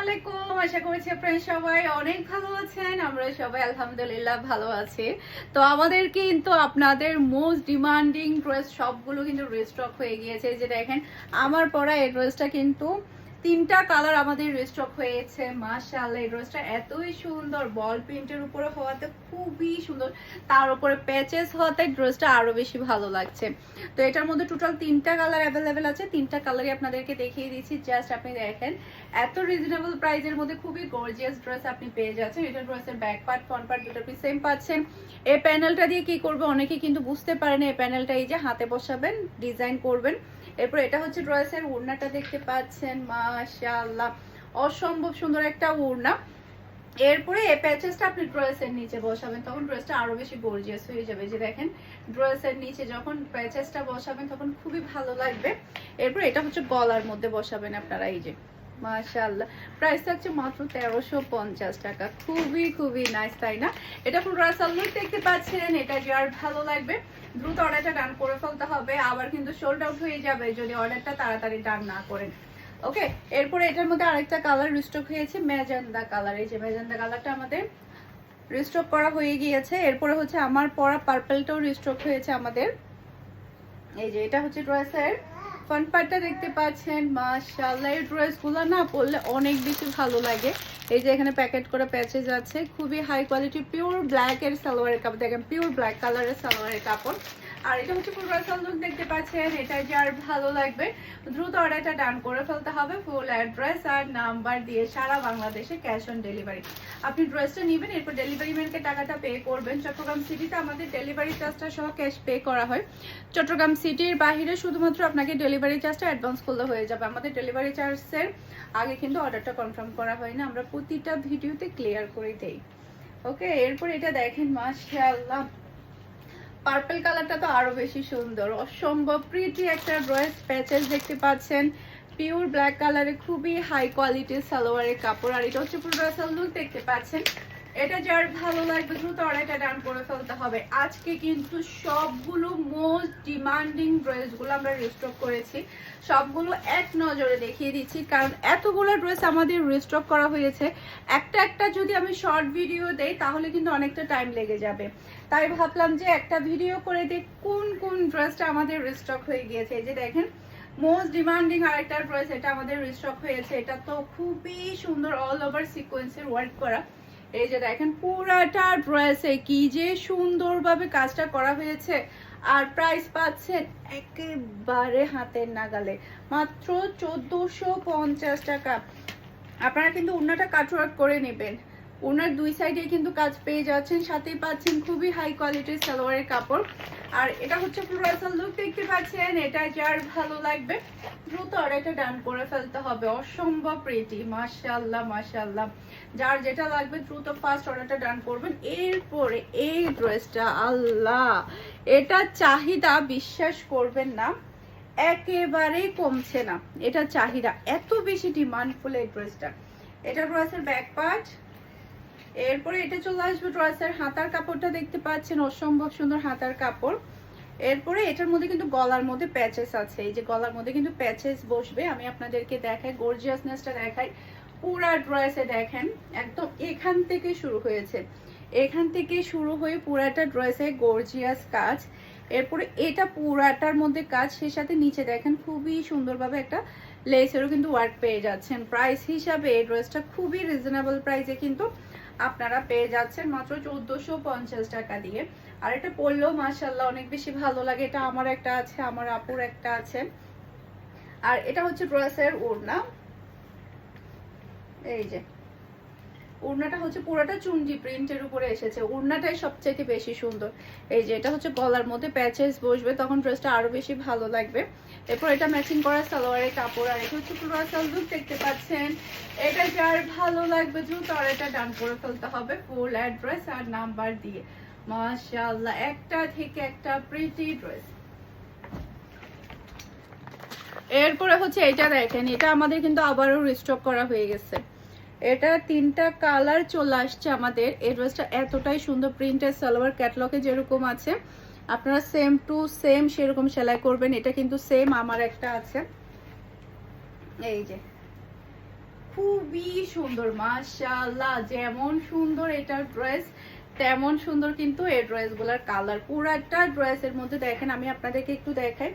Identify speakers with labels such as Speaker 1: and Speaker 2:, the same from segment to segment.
Speaker 1: আলাইকুম, আশা করছি আপনারা সবাই অনেক ভালো আছেন। আমরা সবাই আলহামদুলিল্লাহ ভালো আছি। তো আমাদের কিন্তু আপনাদের মোস্ট ডিমান্ডিং ড্রেস সবগুলো কিন্তু রিস্টক হয়ে গিয়েছে। যে দেখেন আমার পরা এই ড্রেসটা কিন্তু 3টা কালার আমাদের রিস্টক হয়েছে। মাশাআল্লাহ, এই ড্রেসটা এতই সুন্দর, বল প্রিন্টের উপরে হওয়াতে খুবই সুন্দর, তার উপরে প্যাচেস হওয়াতে ড্রেসটা আরো বেশি ভালো লাগছে। তো এটার মধ্যে টোটাল 3টা কালার অ্যাভেলেবেল আছে। 3টা কালারই আপনাদেরকে দেখিয়ে দিচ্ছি, জাস্ট আপনি দেখেন এত রিজনেবল প্রাইসের মধ্যে খুবই গর্জিয়াস ড্রেস আপনি পেয়ে যাচ্ছেন। এটা ড্রেসের ব্যাক পার্ট ফ্রন্ট পার্ট দুটো আপনি সেম পাচ্ছেন। এই প্যানেলটা দিয়ে কি করবে অনেকে কিন্তু বুঝতে পারেন, এই প্যানেলটা এই যে হাতে বসাবেন, ডিজাইন করবেন। এরপর এটা হচ্ছে ড্রেসের ওড়নাটা দেখতে পাচ্ছেন, মাশাআল্লাহ অসম্ভব সুন্দর একটা ওড়না। এরপরে এই প্যাচেসটা আপনি ড্রেসের নিচে বসাবেন, তখন ড্রেসটা আরো বেশি গর্জিয়াস হয়ে যাবে। যে দেখেন ড্রেসের নিচে যখন প্যাচেসটা বসাবেন তখন খুবই ভালো লাগবে। এরপর এটা হচ্ছে গলার মধ্যে বসাবেন আপনারা, এই যে মাশাআল্লাহ। প্রাইস থাকছে মাত্র 1350 টাকা। খুবই নাইস, তাই না? এটা ফুল রাসাল লুক দেখতে পাচ্ছেন। এটা যার ভালো লাগবে দ্রুত অর্ডারটা ডান করে ফেলতে হবে, আবার কিন্তু সোল্ড আউট হয়ে যাবে যদি অর্ডারটা তাড়াতাড়ি ডান না করেন। ওকে, এরপরে এটার মধ্যে আরেকটা কালার রিস্টক হয়েছে, ম্যাজেন্ডা কালার। এই যে ম্যাজেন্ডা কালারটা আমাদের রিস্টক করা হয়ে গিয়েছে। এরপরে হচ্ছে আমার পরা পার্পলটাও রিস্টক হয়েছে আমাদের। এই যে এটা হচ্ছে ড্রেসের ফ্রন্ট পার্টটা দেখতে পাচ্ছেন। মাশাআল্লাহ, এই ড্রেসগুলো না পরলে অনেক বেশি ভালো লাগে। এই যে এখানে প্যাকেট করে প্যাচেজ আছে, খুবই হাই কোয়ালিটি পিওর ব্ল্যাক এর সালোয়ারের কাপড়। দেখেন পিওর ব্ল্যাক কালারের সালোয়ারের কাপড়। আর এটা হচ্ছে ফুল রাসাল লুক দেখতে পাচ্ছেন। এটা যার ভালো লাগবে দ্রুত অর্ডারটা ডান করে ফেলতে হবে। ফুল অ্যাড্রেস আর নাম্বার দিয়ে সারা বাংলাদেশে ক্যাশ অন ডেলিভারি আপনি ড্রেসটা নেবেন, এরপর ডেলিভারি ম্যানকে টাকাটা পে করবেন। চট্টগ্রাম সিটিতে আমাদের ডেলিভারি চার্জটা সহ ক্যাশ পে করা হয়। চট্টগ্রাম সিটির বাইরে শুধুমাত্র আপনাকে ডেলিভারি চার্জটা অ্যাডভান্স করলে হয়ে যাবে। আমাদের ডেলিভারি চার্জের আগে কিন্তু অর্ডারটা কনফার্ম করা হয় না, আমরা প্রতিটা ভিডিওতে ক্লিয়ার করে দেই। ওকে, এরপর এটা দেখেন মাশাআল্লাহ, পার্পল কালারটা তো আরো বেশি সুন্দর, অসম্ভব প্রিটি একটা ড্রেস। প্যাচেস দেখতে পাচ্ছেন, পিওর ব্ল্যাক কালারে খুবই হাই কোয়ালিটির সালোয়ারের কাপড়। আর এটা হচ্ছে পুরো রাসাল লুক দেখতে পাচ্ছেন। এটা যার ভালো লাগবে দ্রুত অর্ডারটা ডান করে ফেলতে হবে। আজকে কিন্তু সবগুলো মোস্ট ডিমান্ডিং ড্রেসগুলো আমরা রিস্টক করেছি, সবগুলো এক নজরে দেখিয়ে দিচ্ছি, কারণ এতগুলো ড্রেস আমাদের রিস্টক করা হয়েছে। একটা একটা যদি আমি শর্ট ভিডিও দেই তাহলে কিন্তু অনেকটা টাইম লেগে যাবে, তাই ভাবলাম যে একটা ভিডিও করে দিই কোন কোন ড্রেসটা আমাদের রিস্টক হয়ে গিয়েছে। এই যে দেখেন মোস্ট ডিমান্ডিং আরেকটা ড্রেস, এটা আমাদের রিস্টক হয়েছে। এটা তো খুবই সুন্দর, অল ওভার সিকোয়েন্সের ওয়ার্ক করা। এই যে দেখেন পুরাটা ড্রেসে কি যে সুন্দরভাবে কাজটা করা হয়েছে। আর প্রাইস পাচ্ছেন একেবারে হাতের নাগালে, মাত্র 1450 টাকা। আপনারা কিন্তু ওড়নাটা কাটওয়ার্ক করে নেবেন, ওনার দুই সাইডে কিন্তু কাজ পেয়ে যাচ্ছেন, সাথেই পাচ্ছেন খুবই হাই কোয়ালিটির সালোয়ারের কাপড়। আর এটা হচ্ছে ফুল রাসাল লুক দেখতে পাচ্ছেন। এটা যার ভালো লাগবে দ্রুত অর্ডারটা ডান করে ফেলতে হবে। অসম্ভব প্রিটি, মাশাআল্লাহ মাশাআল্লাহ। যার যেটা লাগবে দ্রুত ফার্স্ট অর্ডারটা ডান করবেন। এরপরে এই ড্রেসটা, আল্লাহ, এটা চাহিদা বিশ্বাস করবেন না একেবারেই কমছে না। এটা চাহিদা এত বেশি ডিমান্ডফুল এই ড্রেসটা। এটা ড্রেসের ব্যাক পার্ট। এরপরে এটা চলে আসবে ড্রেসের হাতার কাপড়টা দেখতে পাচ্ছেন, অসম্ভব সুন্দর হাতার কাপড়। এরপরে এটার মধ্যে কিন্তু গলার মধ্যে প্যাচেস আছে, এই যে গলার মধ্যে কিন্তু প্যাচেস বসবে। আমি আপনাদেরকে দেখাই, গর্জিয়াসনেসটা দেখাই। পুরা ড্রেসে দেখেন একদম এখান থেকে শুরু হয়েছে, এখান থেকে শুরু হয়ে পুরাটা ড্রেসে গর্জিয়াস কাজ। এরপরে এটা পুরাটার মধ্যে কাজ, সেই সাথে নিচে দেখেন খুবই সুন্দরভাবে একটা লেসেরও কিন্তু ওয়ার্ক পেয়ে যাচ্ছেন। প্রাইস হিসাবে এই ড্রেসটা খুবই রিজনেবল প্রাইসে কিন্তু আপনারা পেয়ে যাচ্ছেন মাত্র 1450 টাকা দিয়ে। আর এটা পরলেও মাশাআল্লাহ অনেক বেশি ভালো লাগে। এটা আমার একটা আছে, আমার আপুর একটা আছে। আর এটা হচ্ছে ড্রেসের ওড়না। এই যে ওড়নাটা হচ্ছে পুরোটা চুনজি প্রিন্টের উপরে এসেছে, ওড়নাটাই সবচেয়ে বেশি সুন্দর। এই যে এটা হচ্ছে গলার মধ্যে প্যাচেস বসবে, তখন ড্রেসটা আরো বেশি ভালো লাগবে। এরপর এটা ম্যাচিং করা সালোয়ারের কাপড়। আর এটা হচ্ছে পুরো রাসাল লুক দেখতে পাচ্ছেন। এটা যার ভালো লাগবে দ্রুত এটা ডান করে ফেলতে হবে ফুল অ্যাড্রেস আর নাম্বার দিয়ে। মাশাআল্লাহ, একটা থেকে একটা প্রিটি ড্রেস। এরপরে হচ্ছে এটা দেখেন, এটা আমাদের কিন্তু আবারও রিস্টক করা হয়ে গেছে। এটা 3টা কালার চলে আসছে আমাদের। এই ড্রেসটা এতটাই সুন্দর, প্রিন্টের সালোয়ার ক্যাটালগে যেরকম আছে আপনারা সেম টু সেম সেরকম সেলাই করবেন। এটা কিন্তু সেম আমার একটা আছে। এই যে খুবই সুন্দর মাশাআল্লাহ। যেমন সুন্দর এটা ড্রেস তেমন সুন্দর কিন্তু এই ড্রেসগুলোর কালার। পুরাটা ড্রেসের মধ্যে দেখেন, আমি আপনাদেরকে একটু দেখাই,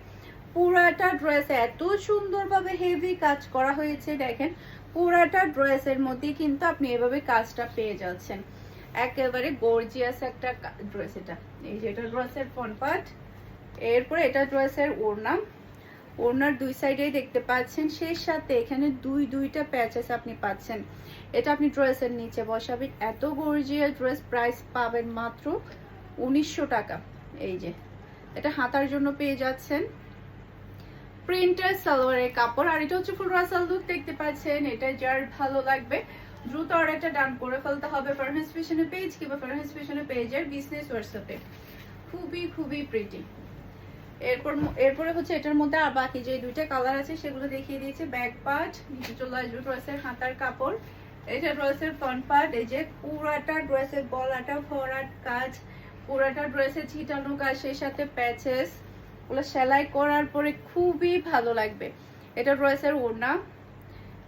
Speaker 1: পুরাটা ড্রেস এত সুন্দরভাবে হেভি কাজ করা হয়েছে। দেখেন পুরাটা ড্রেসের মধ্যে কিন্তু আপনি এভাবে কাজটা পেয়ে যাচ্ছেন। একেবারে গর্জিয়াস একটা ড্রেস এটা। এই যে এটা ড্রেসের ফ্রন্ট পার্ট, এরপরে এটা ড্রেসের ওড়না। ওড়নার দুই সাইডেই দেখতে পাচ্ছেন, সেই সাথে এখানে দুইটা প্যাচেস আপনি পাচ্ছেন। এটা আপনি ড্রেসের নিচে বসাবেন। এত গর্জিয়াস ড্রেস, প্রাইস পাবেন মাত্র 1900 টাকা। এই যে এটা হাতার জন্য পেয়ে যাচ্ছেন প্রিন্টের সালোয়ারের কাপড়, আর এটা হচ্ছে ফুল রাসাল লুক দেখতে পাচ্ছেন। এটা যার ভালো লাগবে দ্রুত অর্ডারটা ডান করে ফেলতে হবে ফারহানাস ফ্যাশনের পেজ কিংবা ফারহানাস ফ্যাশনের পেজের বিজনেস হোয়াটসঅ্যাপে। খুবই প্রিটি। এরপরে হচ্ছে এটার মধ্যে আর বাকি যে দুইটা কালার আছে সেগুলো দেখিয়ে দিয়েছে। ব্যাক পার্ট, নিচে চলে আসবে ড্রেসের হাতার কাপড়। এটা ড্রেসের ফ্রন্ট পার্ট। এই যে পুরাটা ড্রেসের গলাটা ভরাট কাজ, পুরাটা ড্রেসের ছিটানো কাজ, সেই সাথে প্যাচেস ওগুলো সেলাই করার পরে খুবই ভালো লাগবে। এটা ড্রেসের ওড়না।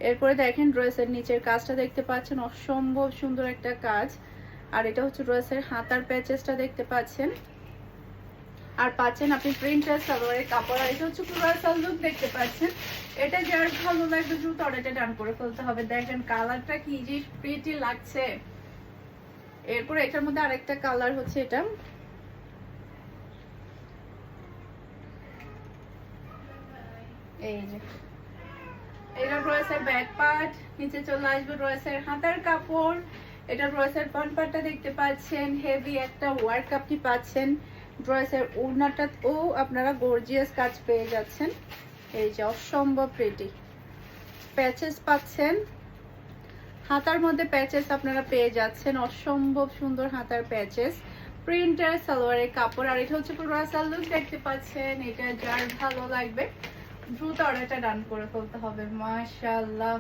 Speaker 1: এরপরে দেখেন ড্রেসের নিচের কাজটা দেখতে পাচ্ছেন, অসম্ভব সুন্দর একটা কাজ। আর এটা হচ্ছে ড্রেসের হাতার প্যাচেসটা দেখতে পাচ্ছেন, আর পাচ্ছেন আপনি প্রিন্টার সালোয়ারের কাপড়। আর এটা হচ্ছে পুরো লুক দেখতে পাচ্ছেন। এটা যার ভালো লাগবে দ্রুত অর্ডারটা ডান করে ফেলতে হবে। দেখেন কালারটা কি যে প্রিটি লাগছে। এরপর এটার মধ্যে আরেকটা কালার হচ্ছে এটা, এই যে এটা ড্রেসের ব্যাক পার্ট, নিচে চলে আসবে ড্রেসের হাতার কাপড়। এটা ড্রেসের ফ্রন্ট পার্টটা দেখতে পাচ্ছেন, হেভি একটা ওয়ার্ক আপনি পাচ্ছেন। ড্রেসের ওড়নাটাও আপনারা গর্জিয়াস কাজ পেয়ে যাচ্ছেন। এই যে অসম্ভব প্রিটি প্যাচেস পাচ্ছেন, হাতার মধ্যে প্যাচেস আপনারা পেয়ে যাচ্ছেন, অসম্ভব সুন্দর হাতার প্যাচেস, প্রিন্টার সালোয়ারের কাপড়। আর এটা হচ্ছে পুরো রাসাল লুক দেখতে পাচ্ছেন। এটা যার ভালো লাগবে দ্রুত অর্ডারটা ডান করে ফেলতে হবে। মাশাআল্লাহ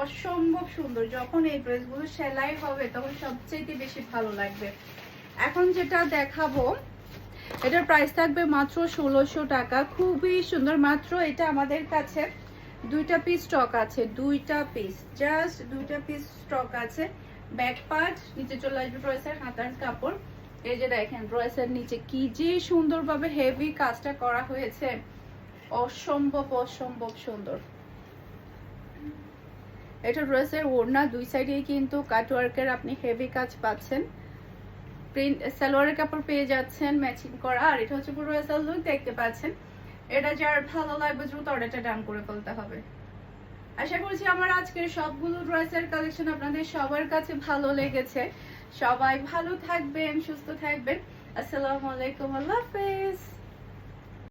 Speaker 1: অসম্ভব সুন্দর। যখন এই ড্রেসগুলো সেলাই হবে তখন সবচেয়ে বেশি ভালো লাগবে। এখন যেটা দেখাবো এটার প্রাইস থাকবে মাত্র 1600 টাকা। খুবই সুন্দর। মাত্র এটা আমাদের কাছে দুইটা পিস স্টক আছে, দুইটা পিস, জাস্ট দুইটা পিস স্টক আছে। ব্যাক পার্ট, নিচে চলে আসবে ড্রেসের হাতার কাপড়। এই যে দেখেন ড্রেসের নিচে কি যে সুন্দরভাবে হেভি কাজটা করা হয়েছে, অসম্ভব সুন্দর। এটা ড্রেসের ওড়না, দুই সাইডে কিন্তু কাটওয়ার্কের আপনি হেভি কাজ পাচ্ছেন। প্রিন্ট সালোয়ারের কাপড় পেয়ে যাচ্ছেন ম্যাচিং করা। আর এটা হচ্ছে পুরো রাসাল লুক দেখতে পাচ্ছেন। এটা যার ভালো লাগবে দ্রুত অর্ডারটা ডান করে ফেলতে হবে। আশা করছি আমার আজকের সবগুলো ড্রেসের কালেকশন আপনাদের সবার কাছে ভালো লেগেছে। সবাই ভালো থাকবেন, সুস্থ থাকবেন। আসসালামু আলাইকুম, আল্লাহ হাফেজ।